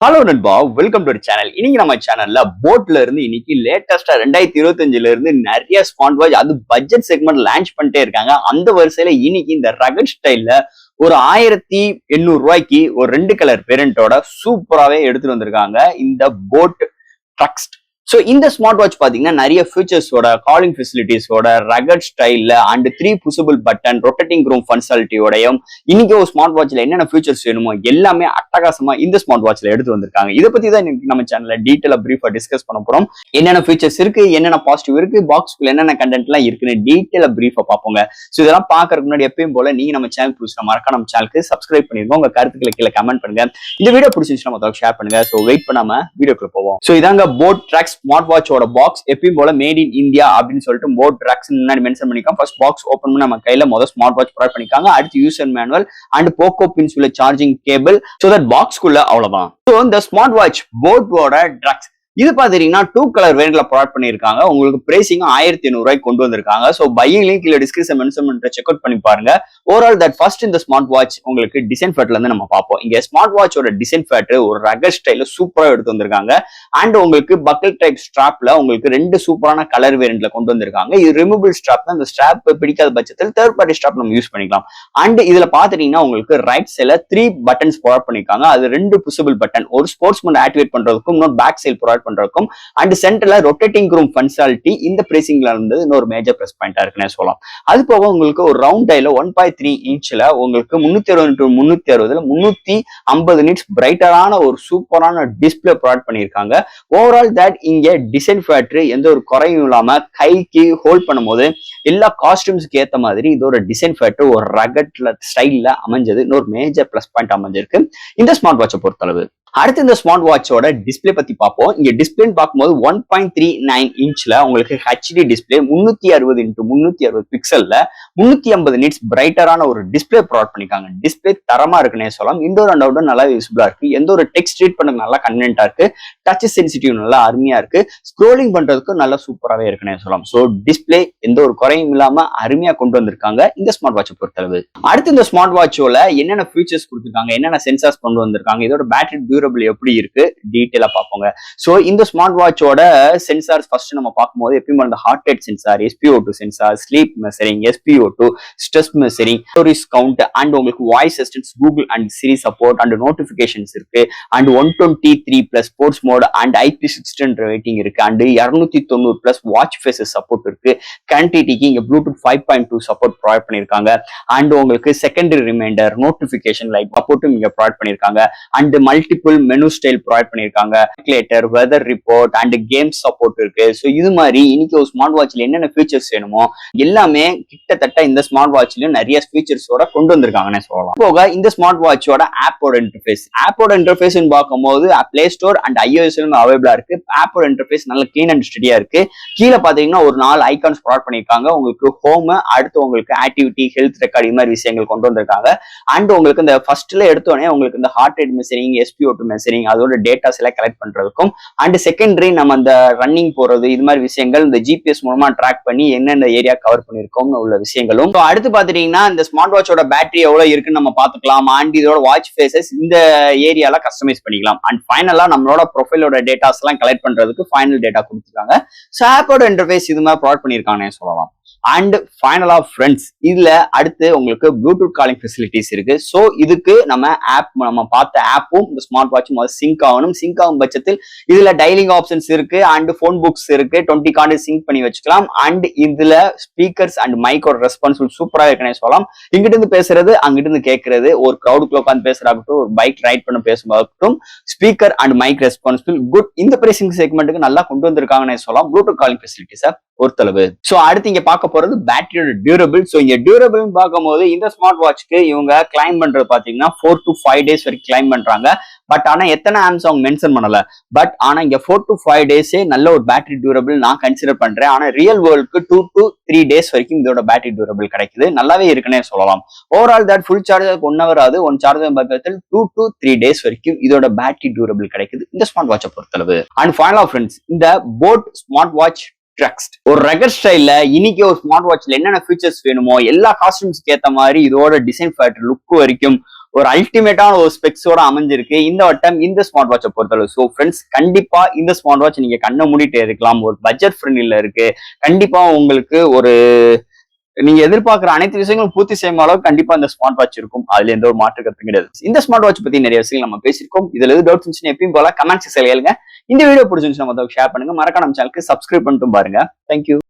Hello நண்பா, welcome to channel. இன்னைக்கு நம்ம சேனல்ல போட்ல இருந்து இன்னைக்கு லேட்டஸ்டா 2025ல இருந்து நிறைய ஸ்மார்ட் வாட்ச் அது பட்ஜெட் செக்மெண்ட் லான்ச் பண்ணிட்டே இருக்காங்க. அந்த வரிசையில இன்னைக்கு இந்த ரகட் ஸ்டைல்ல ஒரு 1800 ஒரு 2 கலர் வேரியண்டோட சூப்பராவே எடுத்துட்டு வந்திருக்காங்க இந்த போட் ட்ரக்ஸ்ட். ஸோ இந்த ஸ்மார்ட் வாட்ச் பாத்தீங்கன்னா நிறைய ஃபீச்சர்ஸோட, காலிங் ஃபெசிலிட்டிஸோட, ரகட் ஸ்டைல்ல அண்ட் 3 புஷபிள் பட்டன், ரொட்டேட்டிங் ரூம் ஃபங்க்ஷனாலிட்டியோடையும் இன்னைக்கு ஒரு ஸ்மார்ட் வாட்ச்ல என்னென்ன ஃபீச்சர்ஸ் வேணுமோ எல்லாமே அட்டகாசமா இந்த ஸ்மார்ட் வாட்ச்ல எடுத்து வந்திருக்காங்க. இதை பத்தி தான் இன்னைக்கு நம்ம சேனல்ல டீட்டெயிலா பிரீஃபா டிஸ்கஸ் பண்ண போறோம். என்னென்ன ஃபீச்சர்ஸ் இருக்கு, என்னென்ன பாசிட்டிவ் இருக்கு, பாக்ஸ்க்குள்ள என்னென்ன கண்டென்ட் எல்லாம் இருக்குன்னு டீட்டெயிலா பிரீஃபா பார்ப்போங்க. ஸோ இதெல்லாம் பாக்குறதுக்கு முன்னாடி எப்பயும் போல நீங்க நம்ம சேனல் புதுசா மறக்காம நம்ம சேனலுக்கு சப்ஸ்கிரைப் பண்ணிருக்கோம். உங்க கருத்துக்களை கீழே கமெண்ட் பண்ணுங்க. இந்த வீடியோ பிடிச்சிருந்துச்சுன்னா மத்தவங்க ஷேர் பண்ணுங்க. ஸோ வெயிட் பண்ணாம வீடியோக்குள்ள போவோம். ஸோ இதாங்க போட் ட்ராக்ஸ் ஸ்மார்ட் வாட்சோட பாக்ஸ். எப்பயும் போல மேட் இன் இந்தியா அப்படின்னு சொல்லிட்டு போட் ட்ராக்ஸ் முன்னாடி மென்ஷன் பண்ணிருக்காங்க. ஃபர்ஸ்ட் பாக்ஸ் ஓபன் பண்ணி நம்ம கையில முதல் ஸ்மார்ட் வாட்ச் ப்ரொவைட் பண்ணிருக்காங்க. அடுத்து user manual and Poco pins உள்ள சார்ஜிங் கேபிள். ஸோ தட் பாக்ஸ்க்குள்ள அவ்வளவுதான். ஸோ இந்த ஸ்மார்ட் வாட்ச் போட்டோட ட்ராக்ஸ் இது பாத்தீங்கன்னா 2 கலர் வேரியன்ட்ல ப்ரொவைட் பண்ணிருக்காங்க. உங்களுக்கு பிரைசிங் 1800 கொண்டு வந்திருக்காங்க. சோ பையிங் லிங்க் இல்ல டிஸ்கிரிப்ஷன் மென்ஷன் பண்ற செக் அவுட் பண்ணி பாருங்க. ஓவரால் தட் ஃபர்ஸ்ட் இந்த ஸ்மார்ட் வாட்ச் உங்களுக்கு டிசைன் ஃபேட்ல இருந்து நம்ம பார்ப்போம். இங்க ஸ்மார்ட் வாட்சோட டிசைன் ஃபேட் ஒரு ரகட் ஸ்டைல சூப்பரா எடுத்து வந்திருக்காங்க. அண்ட் உங்களுக்கு பக்கல் டைப் ஸ்ட்ராப்ல உங்களுக்கு 2 சூப்பரான கலர் வேரியன்ட்ல கொண்டு வந்திருக்காங்க. இது ரிமூவபிள் ஸ்ட்ராப் தான். இந்த ஸ்ட்ராப் பிடிக்காத பட்சத்தில் தேர்ட் பார்ட்டி ஸ்ட்ராப் நம்ம யூஸ் பண்ணிக்கலாம். அண்ட் இதுல பாத்தீங்கன்னா உங்களுக்கு ரைட் சைட்ல 3 பட்டன்ஸ் ப்ரொவைட் பண்ணிருக்காங்க. அது 2 புஷபிள் பட்டன், ஒரு ஸ்போர்ட்ஸ் மோட் ஆக்டிவேட் பண்றதுக்கும் இன்னொரு பேக் சைட் ப்ரொவைட் பண்றதுக்கும் அண்ட் சென்டர்ல ரொட்டேட்டிங் ரூம் ஃபங்க்ஷனாலிட்டி இந்த பிரைசிங்ல இருந்தது இன்னொரு மேஜர் பிளஸ் பாயிண்டா இருக்குன்னு சொல்லலாம். அது போக உங்களுக்கு ஒரு ரவுண்ட் டைல 1.3 இன்ச்ல உங்களுக்கு 360x360 350 நிட்ஸ் பிரைட்டரான ஒரு சூப்பரான டிஸ்பிளே ப்ரொவைட் பண்ணிருக்காங்க. ஓவரால் தட் இங்க டிசைன் ஃபேக்டரி எந்த ஒரு குறையும் இல்லாம கைக்கு ஹோல்ட் பண்ணும்போது எல்லா காஸ்டியூம்ஸ்க்கு ஏத்த மாதிரி இதோட டிசைன் ஃபேக்டரி ஒரு ரகட்ல ஸ்டைல்ல அமைஞ்சது இன்னொரு மேஜர் பிளஸ் பாயிண்ட் அமைஞ்சிருக்கு இந்த ஸ்மார்ட் வாட்சை பொறுத்தளவு. அடுத்து இந்த ஸ்மார்ட் வாட்சோட டிஸ்பிளே பத்தி பார்ப்போம். இங்க டிஸ்பிளே பார்க்கும்போது 1.39 இன்ச்ல உங்களுக்கு ஹெச்டி டிஸ்பிளே 360x360 பிக்சல்ல 350 நிட்ஸ் பிரைட்டரான ஒரு டிஸ்பிளே ப்ரொவைட் பண்ணிருக்காங்க. டிஸ்பிளே தரமா இருக்குன்னே சொல்லலாம். இன்டோர் அண்ட் அவுட்டோர் நல்லா விசிபிளா இருக்கு. எந்த ஒரு டெக்ஸ்ட் ரீட் பண்ண நல்லா கன்வீனியன்டா இருக்கு. டச் சென்சிட்டிவ் நல்லா அருமையா இருக்கு. ஸ்க்ரோலிங் பண்றதுக்கு நல்லா சூப்பராகவே இருக்குன்னே சொல்லலாம். ஸோ டிஸ்பிளே எந்த ஒரு குறையும் இல்லாம அருமையா கொண்டு வந்திருக்காங்க இந்த ஸ்மார்ட் வாட்சை பொறுத்தளவு. அடுத்து இந்த ஸ்மார்ட் வாட்சோட என்னென்ன ஃபீச்சர்ஸ் கொடுத்துருக்காங்க, என்னென்ன சென்சார்ஸ் கொண்டு வந்திருக்காங்க, இதோட பேட்டரி எப்படி இருக்கு டீடைலா பார்ப்போங்க. சோ இந்த ஸ்மார்ட் வாட்சோட சென்சார்ஸ் ஃபர்ஸ்ட் நம்ம பார்க்கும்போது எப்பயும் அந்த heart rate sensor, SpO2 sensor, sleep measuring, SpO2 stress measuring, storage count and உங்களுக்கு voice assistance, Google and Siri support and notifications இருக்கு. And 123+ sports mode and IP600 rating இருக்கு. And 290+ watch faces support இருக்கு. கனெக்டிவிட்டிக்கு இங்க Bluetooth 5.2 support provide பண்ணிருக்காங்க. And உங்களுக்கு secondary reminder, notification light சப்போர்ட்டும் இங்க ப்ரொவைட் பண்ணிருக்காங்க. And multiple menu style provide பண்ணிருக்காங்க. Calculator, weather report and game support இருக்கு. சோ இது மாதிரி இன்னைக்கு ஒரு ஸ்மார்ட் வாட்ச்ல என்னென்ன ஃபீச்சர்ஸ் வேணுமோ எல்லாமே கிட்டத்தட்ட இந்த ஸ்மார்ட் வாட்ச்லயும் நிறைய ஃபீச்சர்ஸோட கொண்டு வந்திருக்காங்கன்னு சொல்லலாம். போக இந்த ஸ்மார்ட் வாட்சோட ஆப்போட இன்டர்ஃபேஸ் பார்க்கும்போது பிளே ஸ்டோர் அண்ட் iOS-லும் அவைலபிளா இருக்கு. ஆப்போட இன்டர்ஃபேஸ் நல்ல கிளீன் அண்ட் ஸ்டடியா இருக்கு. கீழே பாத்தீங்கன்னா ஒரு 4 ஐகான்ஸ் ப்ரொவைட் பண்ணிருக்காங்க. உங்களுக்கு ஹோம், அடுத்து உங்களுக்கு ஆக்டிவிட்டி, ஹெல்த் ரெக்கார்ட் இது மாதிரி விஷயங்கள் கொண்டு வந்திருக்காங்க. அண்ட் உங்களுக்கு இந்த ஃபர்ஸ்ட்ல எடுத்தோடனே உங்களுக்கு இந்த heart rate measuring, SpO2 measuring, அதோட டேட்டாஸ் எல்லாம் கலெக்ட் பண்றதுக்கும் அண்ட் செகண்டரி நம்ம அந்த ரன்னிங் போறது இது மாதிரி விஷயங்கள் இந்த GPS மூலமா ட்ராக் பண்ணி என்னென்ன ஏரியா கவர் பண்ணிருக்கோம் உள்ள விஷயங்களும். அடுத்து பாத்துட்டீங்கன்னா இந்த ஸ்மார்ட் வாட்சோட பேட்டரி எவ்வளவு இருக்குன்னு நம்ம பாத்துக்கலாம். அண்ட் இதோட வாட்ச் ஃபேஸஸ் இந்த ஏரியால கஸ்டமைஸ் பண்ணிக்கலாம். அண்ட் ஃபைனலா நம்மளோட ப்ரொஃபைலோட டேட்டாஸ் எல்லாம் கலெக்ட் பண்றதுக்கு ஃபைனல் டேட்டா கொடுத்துருக்காங்க. ஸோ ஆப்போட இன்டர்ஃபேஸ் இது மாதிரி ப்ரொவைட் பண்ணிருக்காங்கன்னு சொல்லலாம். அண்ட் ஃபைனலா ஃப்ரெண்ட்ஸ் இதுல அடுத்து உங்களுக்கு ப்ளூடூத் காலிங் ஃபெசிலிட்டிஸ் இருக்கு. ஸோ இதுக்கு நம்ம பார்த்த ஆப்பும் இந்த ஸ்மார்ட் வாட்சும் சிங்க் ஆகணும். சிங்க் ஆகும் பட்சத்தில் இதுல டைலிங் ஆப்ஷன்ஸ் இருக்கு. அண்ட் போன் புக்ஸ் இருக்கு. 20 கார்டு சிங்க் பண்ணி வச்சுக்கலாம். அண்ட் இதுல ஸ்பீக்கர்ஸ் அண்ட் மைக்கோட ரெஸ்பான்சிபிள் சூப்பரா இருக்குன்னே சொல்லலாம். இங்கிட்டு இருந்து பேசுறது, அங்கிட்டு இருந்து கேட்கறது, ஒரு கிரௌடுக்குள்ள உட்காந்து பேசுறாகட்டும், ஒரு பைக் ரைட் பண்ண பேசுறதாகட்டும், speaker and mike responsible good. இந்த பிரைசிங் செக்மெண்ட்டுக்கு நல்லா கொண்டு வந்திருக்காங்கன்னு சொல்லலாம் ப்ளூடூத் காலிங் ஃபெசிலிட்டிஸை பொறுத்தளவு. சோ அடுத்து இங்க பார்க்க போறது பேட்டரியோட டியூரபிள். சோ இங்க டியூரபிள் பார்க்கும்போது இந்த ஸ்மார்ட் வாட்ச்க்கு இவங்க கிளைம் பண்றது பாத்தீங்கன்னா 4 to 5 days வரைக்கும் கிளைம் பண்றாங்க. பட் ஆனா எத்தனை ஆம்ஸ் அவங்க மென்ஷன் பண்ணல. பட் ஆனா இங்க 4 to 5 days நல்ல ஒரு பேட்டரி டியூரபிள் நான் கன்சிடர் பண்றேன். ஆனா ரியல் வேர்ல்டுக்கு 2 to 3 days வரைக்கும் இதோட பேட்டரி டியூரபிள் கிடைக்குது. நல்லாவே இருக்குன்னே சொல்லலாம். Overall that full charge 1 hour ஆகுது. 1 சார்ஜ் பக்கத்தில் 2 to 3 days வரைக்கும் இதோட பேட்டரி டியூரபிள் கிடைக்குது இந்த ஸ்மார்ட் வாட்சை பொறுத்தளவு. அண்ட் ஃபைனலா ஃப்ரெண்ட்ஸ் இந்த போட் ஸ்மார்ட் வாட்ச் ஒரு ரகட் ஸ்டைல்ல இன்னைக்கு ஒரு ஸ்மார்ட் வாட்ச்ல என்னென்ன ஃபீச்சர்ஸ் வேணுமோ எல்லா காஸ்டியூம்ஸ்க்கு ஏத்த மாதிரி இதோட டிசைன் ஃபேக்டர் லுக் வரைக்கும் ஒரு அல்டிமேட்டான ஒரு ஸ்பெக்ஸோட அமைஞ்சிருக்கு இந்த வட்டம் இந்த ஸ்மார்ட் வாட்சை பொறுத்தளவு. ஸோ ஃப்ரெண்ட்ஸ், கண்டிப்பா இந்த ஸ்மார்ட் வாட்ச் நீங்க கண்ணை மூடிட்டு இருக்கலாம். ஒரு பட்ஜெட் ஃப்ரெண்ட்லில இருக்கு. கண்டிப்பா உங்களுக்கு ஒரு நீங்க எதிர்பார்க்கிற அனைத்து விஷயங்களும் பூர்த்தி செய்யும் அளவுக்கு கண்டிப்பா இந்த ஸ்மார்ட் வாட்ச் இருக்கும். அதுல எந்த ஒரு மாற்று கருத்தும் கிடையாது. இந்த ஸ்மார்ட் வாட்ச் பத்தி நிறைய விஷயங்கள் நம்ம பேசியிருக்கோம். இதுல எது டவுட்ஸ் இருந்துச்சுன்னு எப்பயும் போல கமெண்ட் செக்ஷன்ல கேளுங்க. இந்த வீடியோ பிடிச்சிருந்துச்சுன்னா மத்தவங்க ஷேர் பண்ணுங்க. மறக்காம நம்ம சேனலுக்கு சப்ஸ்கிரைப் பண்ணிட்டு பாருங்க. தேங்க்யூ.